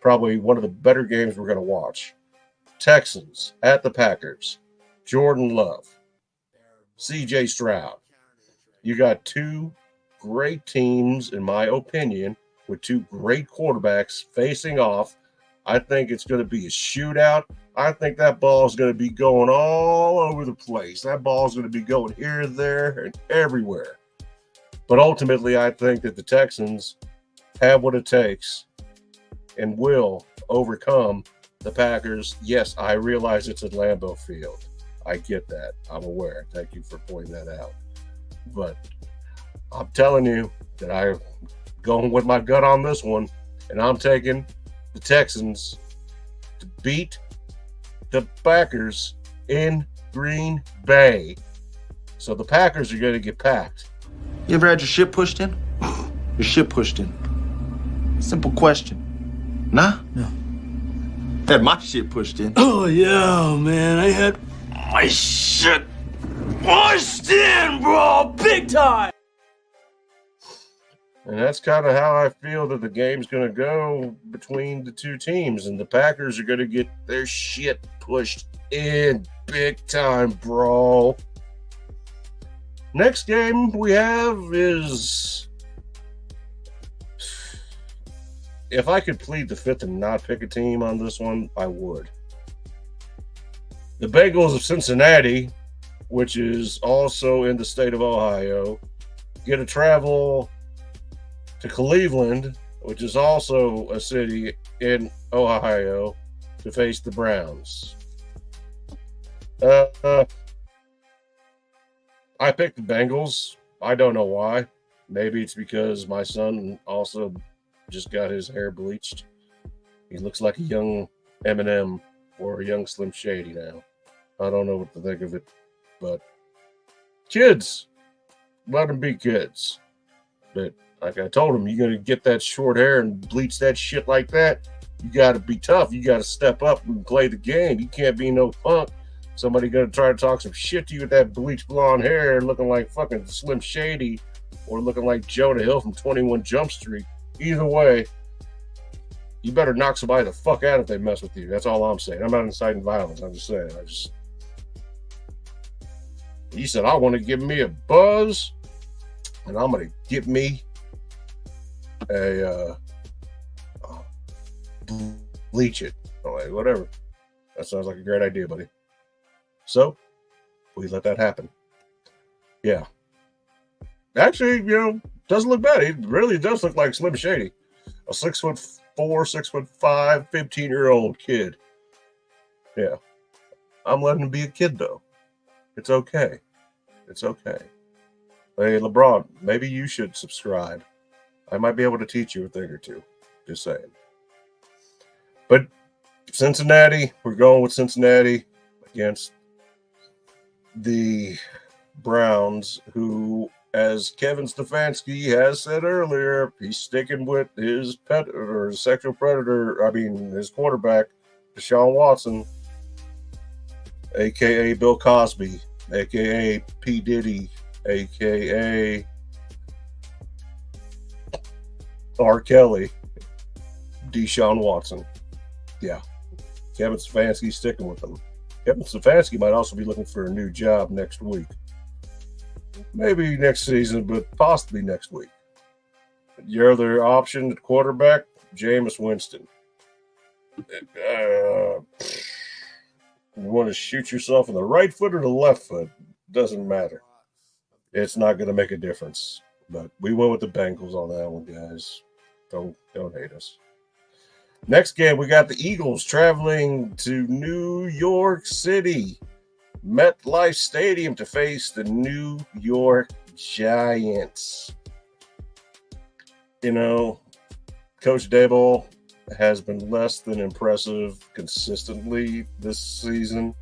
probably one of the better games we're going to watch. Texans at the Packers. Jordan Love. CJ Stroud. You got two great teams, in my opinion, with two great quarterbacks facing off. I think it's going to be a shootout. I think that ball is going to be going all over the place. That ball is going to be going here, there, and everywhere. But ultimately, I think that the Texans have what it takes and will overcome the Packers. Yes, I realize it's at Lambeau Field. I get that. I'm aware. Thank you for pointing that out. But I'm telling you that I'm going with my gut on this one, and I'm taking the Texans to beat the Packers in Green Bay. So the Packers are going to get packed. You ever had your shit pushed in? Your shit pushed in. Simple question. Nah? No. Had my shit pushed in. Oh, yeah, man. I had my shit pushed in, bro. Big time. And that's kind of how I feel that the game's going to go between the two teams. And the Packers are going to get their shit pushed in big time, bro. Next game we have is, if I could plead the fifth and not pick a team on this one, I would. The Bengals of Cincinnati, which is also in the state of Ohio, get to travel to Cleveland, which is also a city in Ohio, to face the Browns. I picked the Bengals. I don't know why. Maybe it's because my son also just got his hair bleached. He looks like a young Eminem or a young Slim Shady now. I don't know what to think of it, but kids, let them be kids. But like I told him, you're going to get that short hair and bleach that shit like that, you got to be tough. You got to step up and play the game. You can't be no punk. Somebody going to try to talk some shit to you with that bleached blonde hair looking like fucking Slim Shady or looking like Jonah Hill from 21 Jump Street. Either way, you better knock somebody the fuck out if they mess with you. That's all I'm saying. I'm not inciting violence. I'm just saying. He said, I want to give me a buzz, and I'm going to get me a bleach it. I'm like, whatever. That sounds like a great idea, buddy. So, we let that happen. Yeah. Actually, doesn't look bad. He really does look like Slim Shady. A 6'4", 6'5", 15-year-old kid. Yeah. I'm letting him be a kid, though. It's okay. It's okay. Hey, LeBron, maybe you should subscribe. I might be able to teach you a thing or two. Just saying. But Cincinnati, we're going with Cincinnati against the Browns, who, as Kevin Stefanski has said earlier, he's sticking with his pet or his sexual predator. I mean, his quarterback, Deshaun Watson, a.k.a. Bill Cosby, a.k.a. P. Diddy, a.k.a. R. Kelly, Deshaun Watson. Yeah. Kevin Stefanski's sticking with them. Kevin Stefanski might also be looking for a new job next week. Maybe next season, but possibly next week. Your other option at quarterback, Jameis Winston. You want to shoot yourself in the right foot or the left foot? Doesn't matter. It's not going to make a difference. But we went with the Bengals on that one, guys. Don't hate us. Next game, we got the Eagles traveling to New York City, MetLife Stadium, to face the New York Giants. Coach Daboll has been less than impressive consistently this season.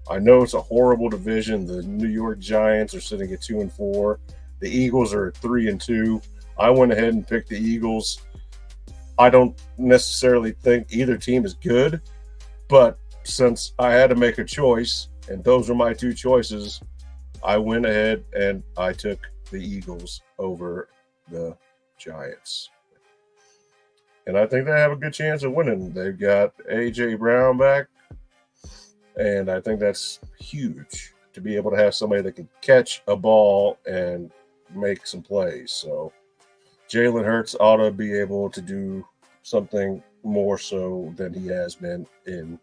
I know it's a horrible division. The New York Giants are sitting at 2-4. The Eagles are at 3-2. I went ahead and picked the Eagles. I don't necessarily think either team is good, but since I had to make a choice, and those are my two choices, I went ahead and I took the Eagles over the Giants. And I think they have a good chance of winning. They've got A.J. Brown back, and I think that's huge to be able to have somebody that can catch a ball and make some plays. So Jalen Hurts ought to be able to do something more so than he has been in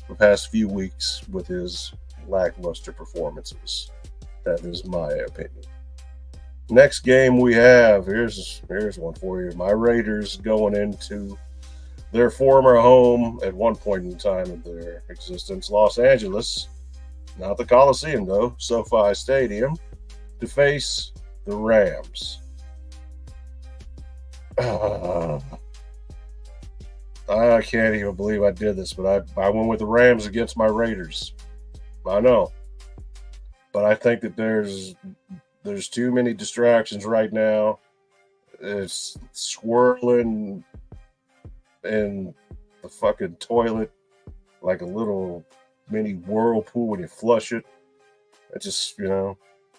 the past few weeks with his lackluster performances. That is my opinion. Next game we have, here's one for you. My Raiders going into their former home at one point in time of their existence, Los Angeles, not the Coliseum though, SoFi Stadium, to face the Rams. I can't even believe I did this, but I went with the Rams against my Raiders. I know. But I think that there's too many distractions right now. It's swirling in the fucking toilet like a little mini whirlpool when you flush it. It just,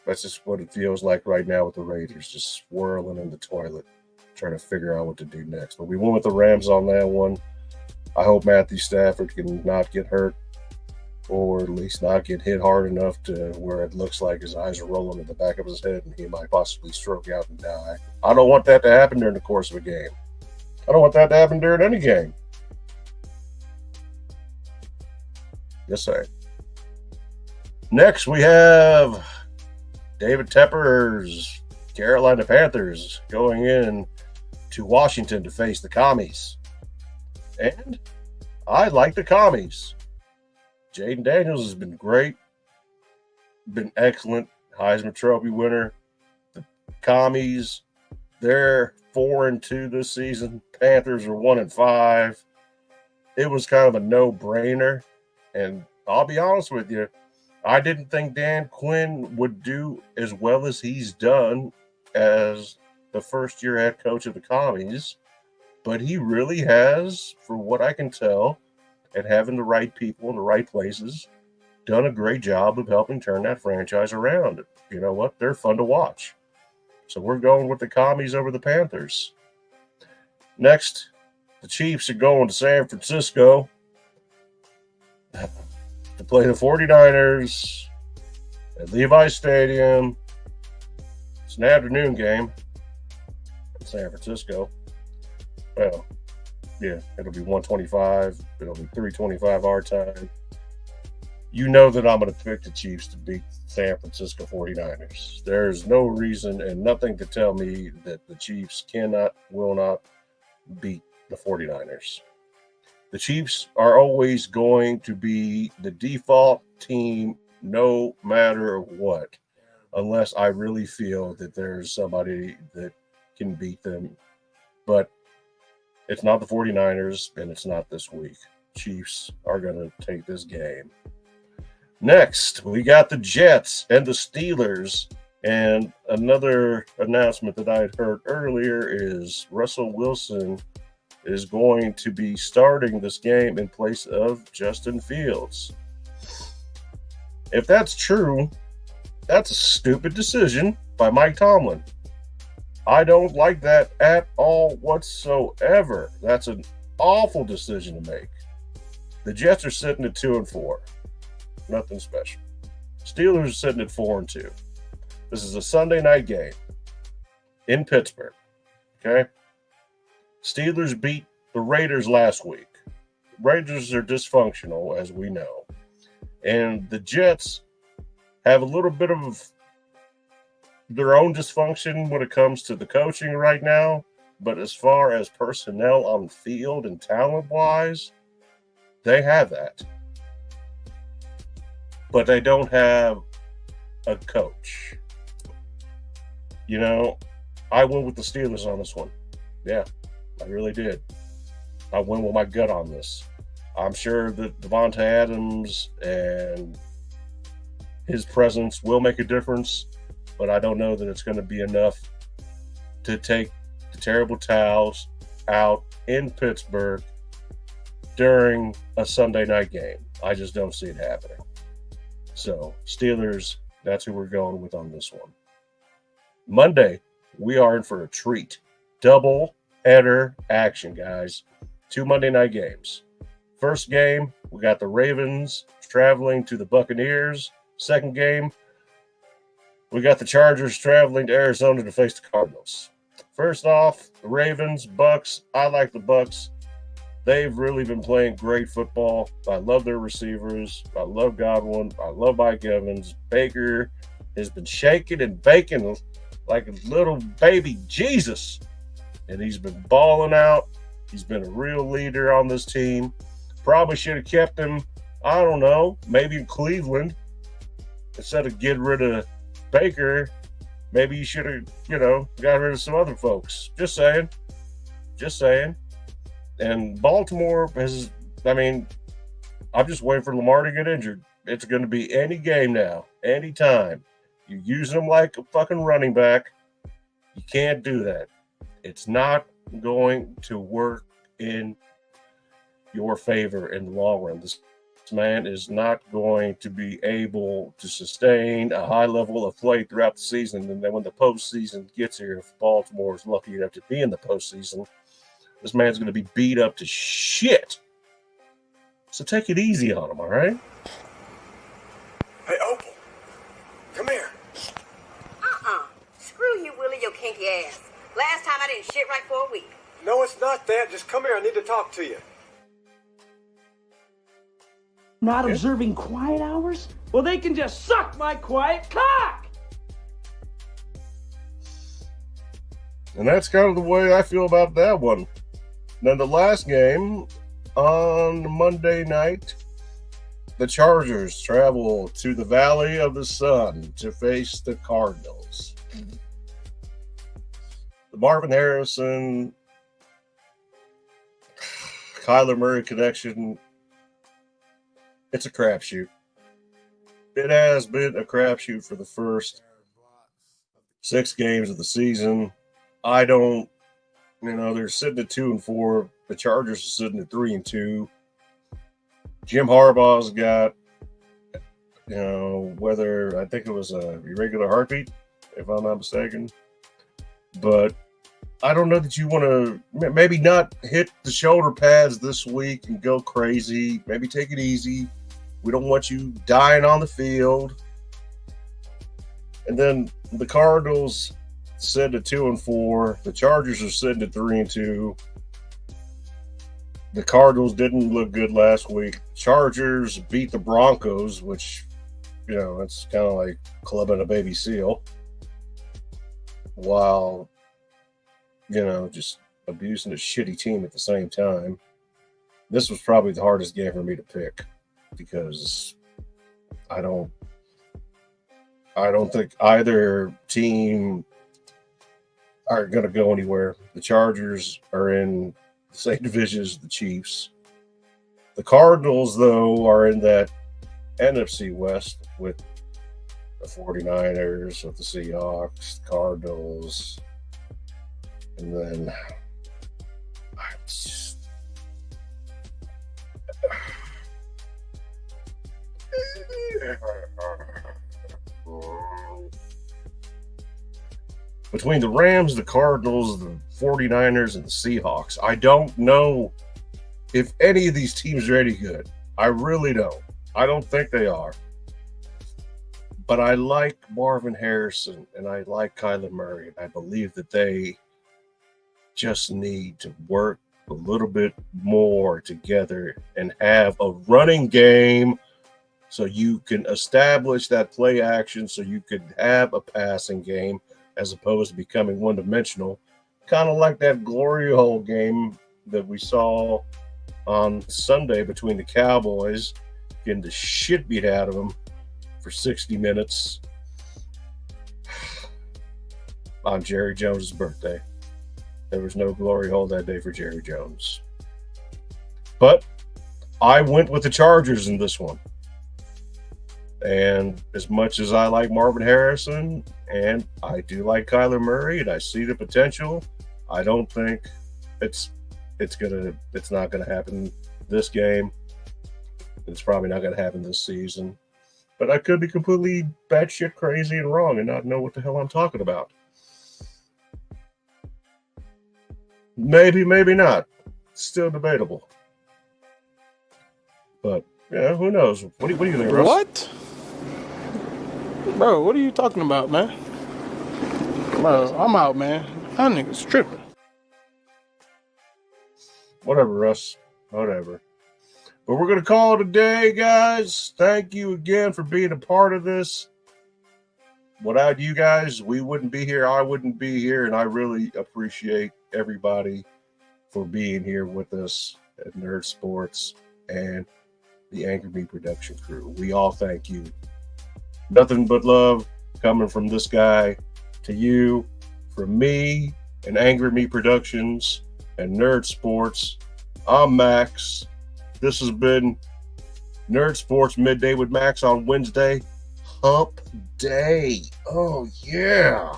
that's just what it feels like right now with the Raiders, just swirling in the toilet, trying to figure out what to do next. But we went with the Rams on that one. I hope Matthew Stafford can not get hurt, or at least not get hit hard enough to where it looks like his eyes are rolling in the back of his head and he might possibly stroke out and die. I don't want that to happen during the course of a game. I don't want that to happen during any game. Yes, sir. Next, we have David Tepper's Carolina Panthers going in to Washington to face the Commies. And I like the Commies. Jaden Daniels has been great, been excellent, Heisman Trophy winner. The Commies, they're 4-2 this season. Panthers are 1-5. It was kind of a no-brainer, and I'll be honest with you, I didn't think Dan Quinn would do as well as he's done as the first-year head coach of the Commies, but he really has, for what I can tell, and having the right people in the right places, done a great job of helping turn that franchise around. You know what? They're fun to watch. So we're going with the Commies over the Panthers. Next, the Chiefs are going to San Francisco to play the 49ers at Levi's Stadium. It's an afternoon game in San Francisco. Well, yeah, it'll be 1:25. It'll be 3:25 our time. You know that I'm going to pick the Chiefs to beat San Francisco 49ers. There's no reason and nothing to tell me that the Chiefs will not beat the 49ers. The Chiefs are always going to be the default team no matter what, unless I really feel that there's somebody that can beat them. But it's not the 49ers, and it's not this week. Chiefs are going to take this game. Next, we got the Jets and the Steelers. And another announcement that I had heard earlier is Russell Wilson is going to be starting this game in place of Justin Fields. If that's true, that's a stupid decision by Mike Tomlin. I don't like that at all whatsoever. That's an awful decision to make. The Jets are sitting at 2-4. Nothing special. Steelers are sitting at 4-2. This is a Sunday night game in Pittsburgh. Okay? Steelers beat the Raiders last week. Raiders are dysfunctional, as we know. And the Jets have a little bit of their own dysfunction when it comes to the coaching right now. But as far as personnel on field and talent-wise, they have that. But they don't have a coach. You know, I went with the Steelers on this one. Yeah, I really did. I went with my gut on this. I'm sure that Devontae Adams and his presence will make a difference, but I don't know that it's going to be enough to take the terrible towels out in Pittsburgh during a Sunday night game. I just don't see it happening. So, Steelers, that's who we're going with on this one. Monday, we are in for a treat. Double header action, guys. 2 Monday night games. First game, we got the Ravens traveling to the Buccaneers. Second game, We got the Chargers traveling to Arizona to face the Cardinals. First off, the Ravens, Bucks. I like the Bucks. They've really been playing great football. I love their receivers. I love Godwin. I love Mike Evans. Baker has been shaking and baking like a little baby Jesus. And he's been balling out. He's been a real leader on this team. Probably should have kept him, I don't know, maybe in Cleveland. Instead of getting rid of Baker, maybe you should have, got rid of some other folks. Just saying. And Baltimore I'm just waiting for Lamar to get injured. It's going to be any game now, anytime. You use him like a fucking running back. You can't do that. It's not going to work in your favor in the long run. This man is not going to be able to sustain a high level of play throughout the season. And then when the postseason gets here, if Baltimore is lucky enough to be in the postseason, this man's going to be beat up to shit. So take it easy on him, all right? Hey, Opal, come here. Screw you, Willie, your kinky ass. Last time I didn't shit right for a week. No, it's not that. Just come here. I need to talk to you. Not observing quiet hours? Well, they can just suck my quiet cock! And that's kind of the way I feel about that one. Now, the last game on Monday night, the Chargers travel to the Valley of the Sun to face the Cardinals. The Marvin Harrison, Kyler Murray connection, it's a crapshoot. It has been a crapshoot for the first 6 games of the season. They're sitting at 2-4. The Chargers are sitting at 3-2. Jim Harbaugh's got, whether I think it was a irregular heartbeat, if I'm not mistaken. But I don't know that you want to maybe not hit the shoulder pads this week and go crazy. Maybe take it easy. We don't want you dying on the field. And then the Cardinals sitting at 2-4. The Chargers are sitting at 3-2. The Cardinals didn't look good last week. Chargers beat the Broncos, which, it's kind of like clubbing a baby seal. While, just abusing a shitty team at the same time. This was probably the hardest game for me to pick because I don't think either team are going to go anywhere. The Chargers are in the same division as the Chiefs. The Cardinals, though, are in that NFC West with the 49ers, with the Seahawks, the Cardinals, and then between the Rams, the Cardinals, the 49ers, and the Seahawks, I don't know if any of these teams are any good. I really don't. I don't think they are. But I like Marvin Harrison, and I like Kyler Murray, and I believe that they just need to work a little bit more together and have a running game so you can establish that play action, so you could have a passing game as opposed to becoming one-dimensional, kind of like that glory hole game that we saw on Sunday between the Cowboys, getting the shit beat out of them for 60 minutes on Jerry Jones' birthday. There was no glory hole that day for Jerry Jones. But I went with the Chargers in this one. And as much as I like Marvin Harrison, and I do like Kyler Murray, and I see the potential, I don't think it's not gonna happen this game. It's probably not gonna happen this season. But I could be completely batshit crazy and wrong and not know what the hell I'm talking about. Maybe, maybe not. Still debatable. But yeah, who knows? What do you think, Russ? What? Bro, what are you talking about, man? Bro, I'm out, man. That nigga's tripping. Whatever, Russ. Whatever. But we're going to call it a day, guys. Thank you again for being a part of this. Without you guys, we wouldn't be here. I wouldn't be here. And I really appreciate everybody for being here with us at Nerd Sports and the Angry Me production crew. We all thank you. Nothing but love coming from this guy to you, from me and Angry Me Productions and Nerd Sports. I'm Max. This has been Nerd Sports Midday with Max on Wednesday. Hump Day. Oh, yeah.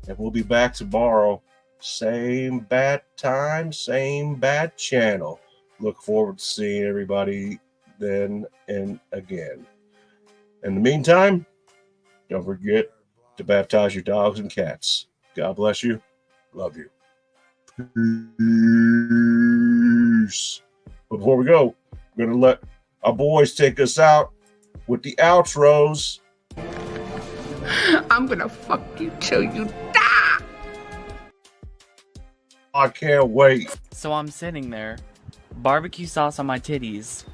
And we'll be back tomorrow. Same bad time, same bad channel. Look forward to seeing everybody then and again. In the meantime, don't forget to baptize your dogs and cats. God bless you. Love you. Peace. But before we go, we're going to let our boys take us out with the outros. I'm gonna fuck you till you die. I can't wait. So I'm sitting there, barbecue sauce on my titties.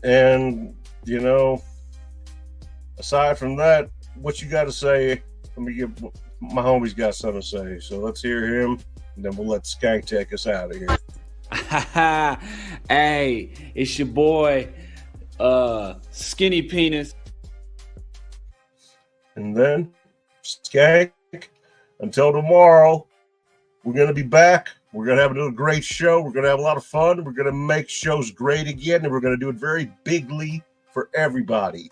And, you know, aside from that, what you got to say? Let me give my homie's got something to say. So let's hear him, and then we'll let Skank take us out of here. Hey, it's your boy, Skinny Penis. And then, Skank, until tomorrow, we're going to be back. We're going to have another great show. We're going to have a lot of fun. We're going to make shows great again, and we're going to do it very bigly for everybody.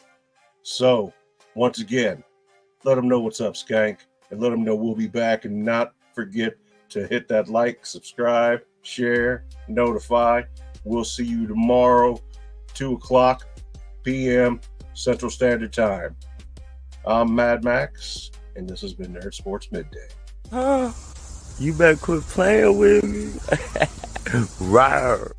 So, once again, let them know what's up, Skank, and let them know we'll be back. And not forget to hit that like, subscribe, share, notify. We'll see you tomorrow, 2:00 p.m. Central Standard Time. I'm Mad Max, and this has been Nerd Sports Midday. You better quit playing with me. Rawr.